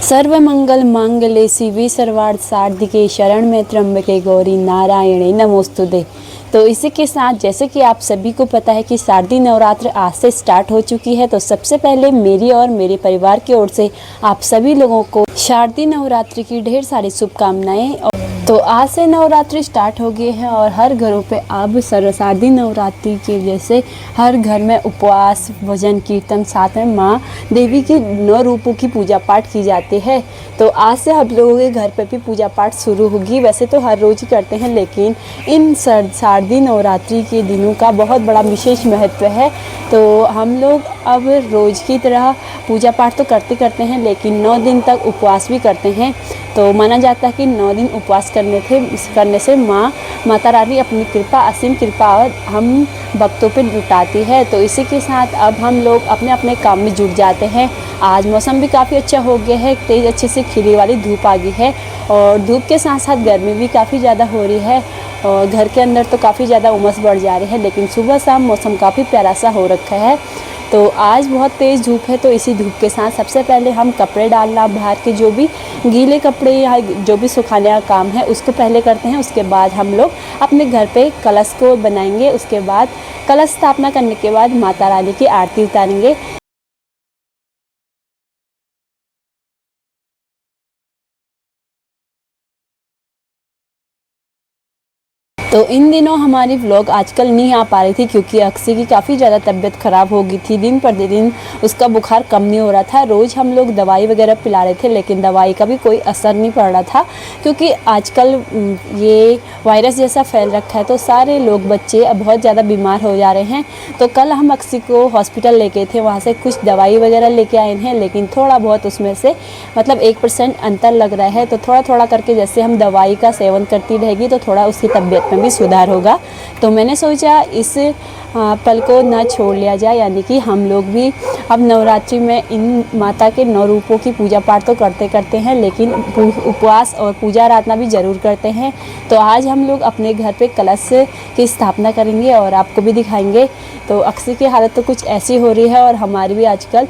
सर्वमंगल मांगल्ये शिवे सर्वार्थ साधिके शरण त्र्यंबके गौरी नारायणे नमोस्तुते। तो इसी के साथ जैसे कि आप सभी को पता है कि शारदीय नवरात्र आज से स्टार्ट हो चुकी है, तो सबसे पहले मेरी और मेरे परिवार की ओर से आप सभी लोगों को शारदीय नवरात्रि की ढेर सारी शुभकामनाएं। तो आज से नवरात्रि स्टार्ट हो गई है और हर घरों पे अब शारदीय नवरात्रि की वजह से हर घर में उपवास, भजन, कीर्तन, साथ में माँ देवी की 9 रूपों की पूजा पाठ की जाती है। तो आज से हम लोगों के घर पे भी पूजा पाठ शुरू होगी। वैसे तो हर रोज़ ही करते हैं, लेकिन इन शारदीय नवरात्रि के दिनों का बहुत बड़ा विशेष महत्व है। तो हम लोग अब रोज़ की तरह पूजा पाठ तो करते हैं, लेकिन 9 दिन तक उपवास भी करते हैं। तो माना जाता है कि 9 दिन उपवास करने से माता रानी अपनी कृपा, असीम कृपा और हम भक्तों पे लुटाती है। तो इसी के साथ अब हम लोग अपने अपने काम में जुट जाते हैं। आज मौसम भी काफ़ी अच्छा हो गया है, तेज़ अच्छे से खिली वाली धूप आ गई है और धूप के साथ साथ गर्मी भी काफ़ी ज़्यादा हो रही है और घर के अंदर तो काफ़ी ज़्यादा उमस बढ़ जा रही है। लेकिन सुबह शाम मौसम काफ़ी प्यारा सा हो रखा है। तो आज बहुत तेज़ धूप है, तो इसी धूप के साथ सबसे पहले हम कपड़े डालना, बाहर के जो भी गीले कपड़े या जो भी सुखाने का काम है उसको पहले करते हैं। उसके बाद हम लोग अपने घर पे कलश को बनाएंगे। उसके बाद कलश स्थापना करने के बाद माता रानी की आरती उतारेंगे। तो इन दिनों हमारी व्लॉग आजकल नहीं आ पा रही थी क्योंकि अक्षय की काफ़ी ज़्यादा तबीयत ख़राब हो गई थी। दिन पर दिन उसका बुखार कम नहीं हो रहा था। रोज़ हम लोग दवाई वगैरह पिला रहे थे, लेकिन दवाई का भी कोई असर नहीं पड़ रहा था क्योंकि आजकल ये वायरस जैसा फैल रखा है। तो सारे लोग, बच्चे अब बहुत ज़्यादा बीमार हो जा रहे हैं। तो कल हम अक्षय को हॉस्पिटल लेके थे, वहाँ से कुछ दवाई वगैरह लेके आए हैं, लेकिन थोड़ा बहुत उसमें से मतलब 1% अंतर लग रहा है। तो थोड़ा थोड़ा करके जैसे हम दवाई का सेवन करती रहेगी तो थोड़ा उसकी तबीयत में भी सुधार होगा। तो मैंने सोचा इस पल को ना छोड़ लिया जाए, यानी कि हम लोग भी अब नवरात्रि में इन माता के 9 रूपों की पूजा पाठ तो करते हैं, लेकिन उपवास और पूजा आराधना भी ज़रूर करते हैं। तो आज हम लोग अपने घर पे कलश की स्थापना करेंगे और आपको भी दिखाएंगे। तो अक्षय की हालत तो कुछ ऐसी हो रही है और हमारी भी आजकल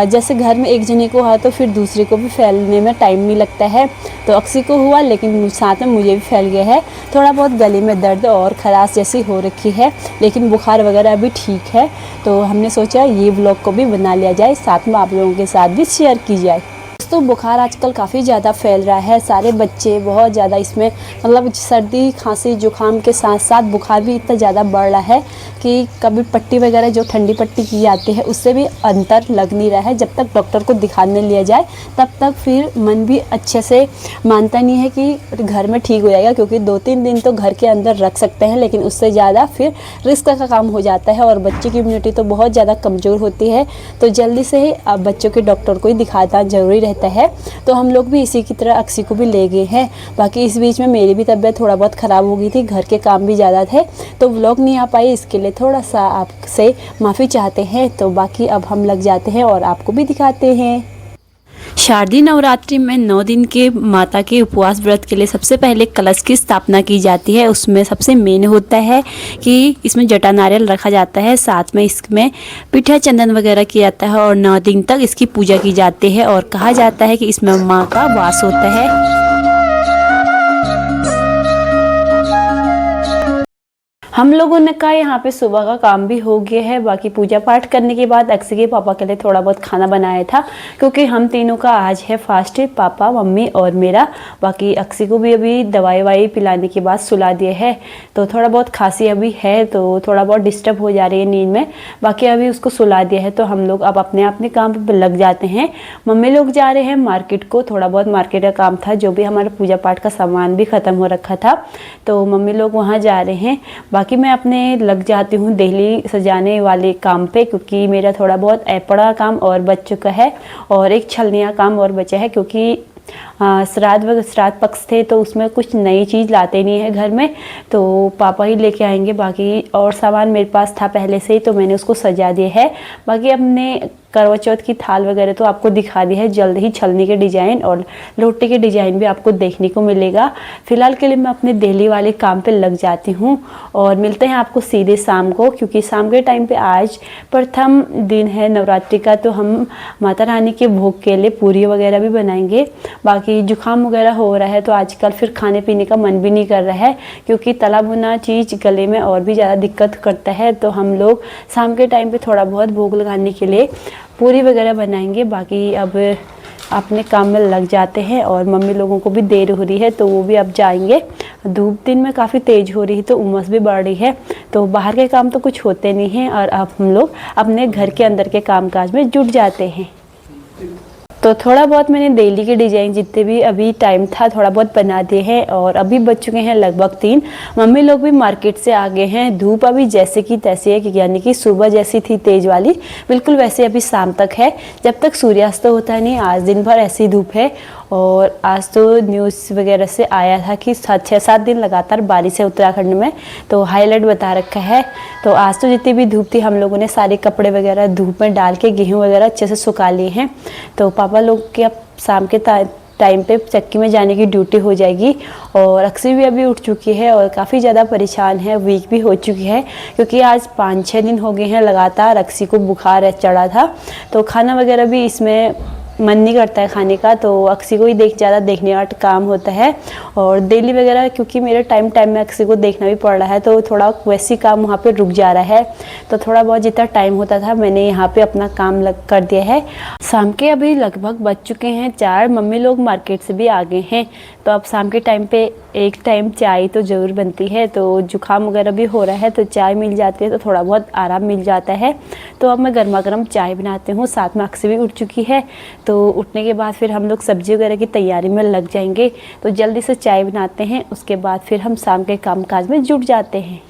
जैसे घर में एक जने को हुआ तो फिर दूसरे को भी फैलने में टाइम नहीं लगता है। तो अक्षय को हुआ, लेकिन साथ में मुझे भी फैल गया है। थोड़ा बहुत गले में दर्द और खराश जैसी हो रखी है, लेकिन बुखार वगैरह भी ठीक है। तो हमने सोचा ये व्लॉग को भी बना लिया जाए, साथ में आप लोगों के साथ भी शेयर की जाए। तो बुखार आजकल काफ़ी ज़्यादा फैल रहा है। सारे बच्चे बहुत ज़्यादा इसमें मतलब सर्दी, खांसी, जुकाम के साथ साथ बुखार भी इतना ज़्यादा बढ़ रहा है कि कभी पट्टी वगैरह जो ठंडी पट्टी की जाती है उससे भी अंतर लग नहीं रहा है। जब तक डॉक्टर को दिखाने लिया जाए तब तक फिर मन भी अच्छे से मानता नहीं है कि घर में ठीक हो जाएगा, क्योंकि 2-3 दिन तो घर के अंदर रख सकते हैं, लेकिन उससे ज़्यादा फिर रिस्क का काम हो जाता है और बच्चे की इम्यूनिटी तो बहुत ज़्यादा कमज़ोर होती है। तो जल्दी से ही अब बच्चों के डॉक्टर को ही दिखाना ज़रूरी रहता है। तो हम लोग भी इसी की तरह अक्षय को भी ले गए हैं। बाकी इस बीच में मेरी भी तबीयत थोड़ा बहुत ख़राब हो गई थी, घर के काम भी ज़्यादा थे तो व्लॉग नहीं आ पाई। इसके लिए थोड़ा सा आपसे माफ़ी चाहते हैं। तो बाकी अब हम लग जाते हैं और आपको भी दिखाते हैं। शारदीय नवरात्रि में 9 दिन के माता के उपवास व्रत के लिए सबसे पहले कलश की स्थापना की जाती है। उसमें सबसे मेन होता है कि इसमें जटा नारियल रखा जाता है, साथ में इसमें पीठा चंदन वगैरह किया जाता है और 9 दिन तक इसकी पूजा की जाती है और कहा जाता है कि इसमें माँ का वास होता है। हम लोगों ने कहा यहाँ पे सुबह का काम भी हो गया है। बाकी पूजा पाठ करने के बाद अक्षय के पापा के लिए थोड़ा बहुत खाना बनाया था, क्योंकि हम तीनों का आज है फास्ट, पापा, मम्मी और मेरा। बाकी अक्षय को भी अभी दवाई पिलाने के बाद सुला दिए है। तो थोड़ा बहुत खांसी अभी है, तो थोड़ा बहुत डिस्टर्ब हो जा रही है नींद में। बाकी अभी उसको सुला दिया है, तो हम लोग अब अपने काम पर लग जाते हैं। मम्मी लोग जा रहे हैं मार्केट को, थोड़ा बहुत मार्केट का काम था, जो भी हमारा पूजा पाठ का सामान भी ख़त्म हो रखा था, तो मम्मी लोग वहाँ जा रहे हैं। बाकी मैं अपने लग जाती हूँ दिल्ली सजाने वाले काम पे, क्योंकि मेरा थोड़ा बहुत ऐपड़ा काम और बच चुका है और एक छलनिया काम और बचा है, क्योंकि श्राद्ध पक्ष थे तो उसमें कुछ नई चीज़ लाते नहीं है घर में, तो पापा ही लेके आएंगे। बाकी और सामान मेरे पास था पहले से ही, तो मैंने उसको सजा दिया है। बाकी अपने करवा चौथ की थाल वगैरह तो आपको दिखा दी है, जल्द ही छलनी के डिज़ाइन और लोटे के डिज़ाइन भी आपको देखने को मिलेगा। फिलहाल के लिए मैं अपने डेली वाले काम पे लग जाती हूँ और मिलते हैं आपको सीधे शाम को, क्योंकि शाम के टाइम पे आज प्रथम दिन है नवरात्रि का, तो हम माता रानी के भोग के लिए पूरी वगैरह भी बनाएंगे। बाकी जुकाम वगैरह हो रहा है तो आजकल फिर खाने पीने का मन भी नहीं कर रहा है, क्योंकि तला भुना चीज़ गले में और भी ज़्यादा दिक्कत करता है। तो हम लोग शाम के टाइम पे थोड़ा बहुत भोग लगाने के लिए पूरी वगैरह बनाएंगे। बाकी अब अपने काम में लग जाते हैं और मम्मी लोगों को भी देर हो रही है तो वो भी अब जाएंगे। धूप दिन में काफ़ी तेज़ हो रही है तो उमस भी बढ़ रही है, तो बाहर के काम तो कुछ होते नहीं हैं और अब हम लोग अपने घर के अंदर के कामकाज में जुट जाते हैं। तो थोड़ा बहुत मैंने डेली के डिज़ाइन जितने भी अभी टाइम था थोड़ा बहुत बना दिए हैं और अभी बज चुके हैं लगभग 3। मम्मी लोग भी मार्केट से आ गए हैं। धूप अभी जैसे की तैसी है, यानी कि सुबह जैसी थी तेज़ वाली, बिल्कुल वैसे अभी शाम तक है, जब तक सूर्यास्त होता नहीं। आज दिन भर ऐसी धूप है और आज तो न्यूज़ वगैरह से आया था कि 6-7 दिन लगातार बारिश है उत्तराखंड में, तो हाई अलर्ट बता रखा है। तो आज तो जितनी भी धूप थी हम लोगों ने सारे कपड़े वगैरह धूप में डाल के गेहूँ वगैरह अच्छे से सुखा लिए हैं। तो पापा लोग के अब शाम के टाइम पे चक्की में जाने की ड्यूटी हो जाएगी और अक्सी भी अभी उठ चुकी है और काफ़ी ज़्यादा परेशान है, वीक भी हो चुकी है, क्योंकि आज 5-6 दिन हो गए हैं लगातार अक्सी को बुखार चढ़ा था। तो खाना वगैरह भी इसमें मन नहीं करता है खाने का, तो अक्सी को ही ज़्यादा देखने का काम होता है। और डेली वगैरह क्योंकि मेरे टाइम में अक्सी को देखना भी पड़ रहा है तो थोड़ा वैसी काम वहाँ पे रुक जा रहा है। तो थोड़ा बहुत जितना टाइम होता था मैंने यहाँ पे अपना काम कर दिया है। शाम के अभी लगभग बज चुके हैं 4। मम्मी लोग मार्केट से भी आ गए हैं, तो अब शाम के टाइम पे एक टाइम चाय तो ज़रूर बनती है। तो जुकाम वगैरह भी हो रहा है तो चाय मिल जाती है तो थोड़ा बहुत आराम मिल जाता है। तो अब मैं गर्मा गर्म चाय बनाती हूँ, साथ में अक्सी भी उठ चुकी है। तो उठने के बाद फिर हम लोग सब्जी वगैरह की तैयारी में लग जाएंगे। तो जल्दी से चाय बनाते हैं, उसके बाद फिर हम शाम के कामकाज में जुट जाते हैं।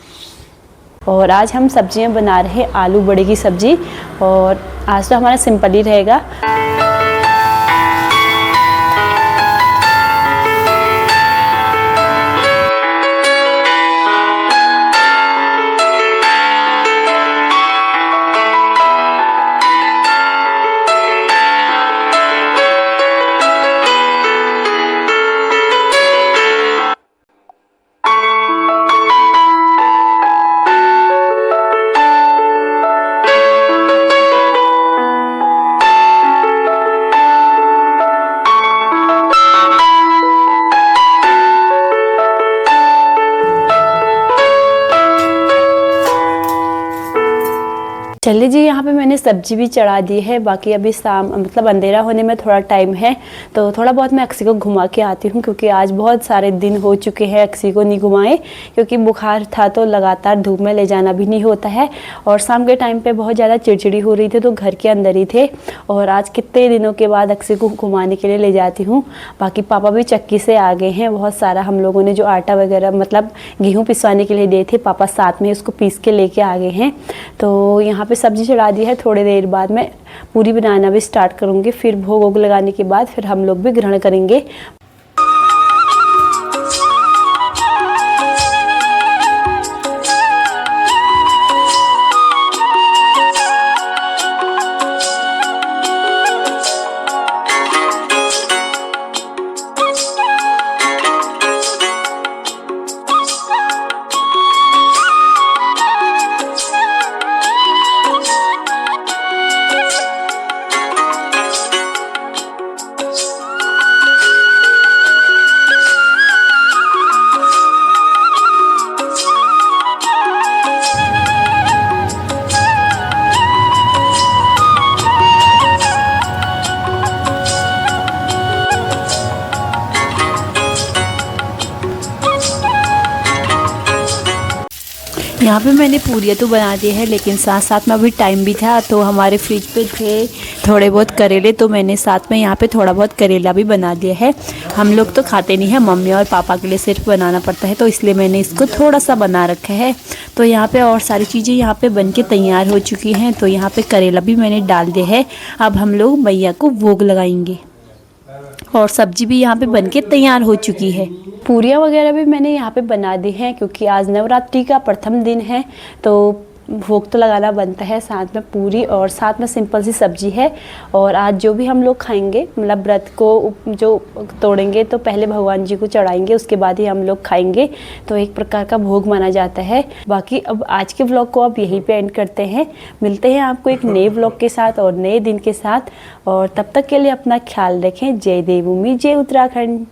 और आज हम सब्जियां बना रहे हैं आलू बड़े की सब्जी, और आज तो हमारा सिंपल ही रहेगा। चलिए जी, यहाँ पे मैंने सब्जी भी चढ़ा दी है। बाकी अभी शाम मतलब अंधेरा होने में थोड़ा टाइम है, तो थोड़ा बहुत मैं अक्सी को घुमा के आती हूँ, क्योंकि आज बहुत सारे दिन हो चुके हैं अक्सी को नहीं घुमाए, क्योंकि बुखार था तो लगातार धूप में ले जाना भी नहीं होता है। और शाम के टाइम पे बहुत ज़्यादा चिड़चिड़ी हो रही थी तो घर के अंदर ही थे, और आज कितने दिनों के बाद अक्सी को घुमाने के लिए ले जाती हूँ। बाकी पापा भी चक्की से आ गए हैं। बहुत सारा हम लोगों ने जो आटा वगैरह मतलब गेहूँ पिसवाने के लिए दिए थे, पापा साथ में उसको पीस के लेके आ गए हैं। तो यहाँ पे सब्जी चढ़ा दी है। थोड़ी देर बाद मैं पूरी बनाना भी स्टार्ट करूँगी, फिर भोग वोग लगाने के बाद फिर हम लोग भी ग्रहण करेंगे। यहाँ पे मैंने पूरियाँ तो बना दी है, लेकिन साथ साथ में अभी टाइम भी था तो हमारे फ्रिज पे थे थोड़े बहुत करेले, तो मैंने साथ में यहाँ पे थोड़ा बहुत करेला भी बना दिया है। हम लोग तो खाते नहीं है, मम्मी और पापा के लिए सिर्फ बनाना पड़ता है, तो इसलिए मैंने इसको थोड़ा सा बना रखा है। तो यहाँ पे और सारी चीज़ें यहाँ पे बन के तैयार हो चुकी हैं। तो यहाँ पे करेला भी मैंने डाल दिया है। अब हम लोग मैया को भोग लगाएंगे और सब्जी भी यहाँ पे बनके तैयार हो चुकी है। पूरियाँ वगैरह भी मैंने यहाँ पे बना दी हैं, क्योंकि आज नवरात्रि का प्रथम दिन है। तो भोग तो लगाना बनता है, साथ में पूरी और साथ में सिंपल सी सब्जी है। और आज जो भी हम लोग खाएंगे, मतलब व्रत को जो तोड़ेंगे तो पहले भगवान जी को चढ़ाएंगे, उसके बाद ही हम लोग खाएंगे। तो एक प्रकार का भोग माना जाता है। बाकी अब आज के व्लॉग को अब यहीं पे एंड करते हैं। मिलते हैं आपको एक नए व्लॉग के साथ और नए दिन के साथ, और तब तक के लिए अपना ख्याल रखें। जय देवभूमि, जय उत्तराखंड।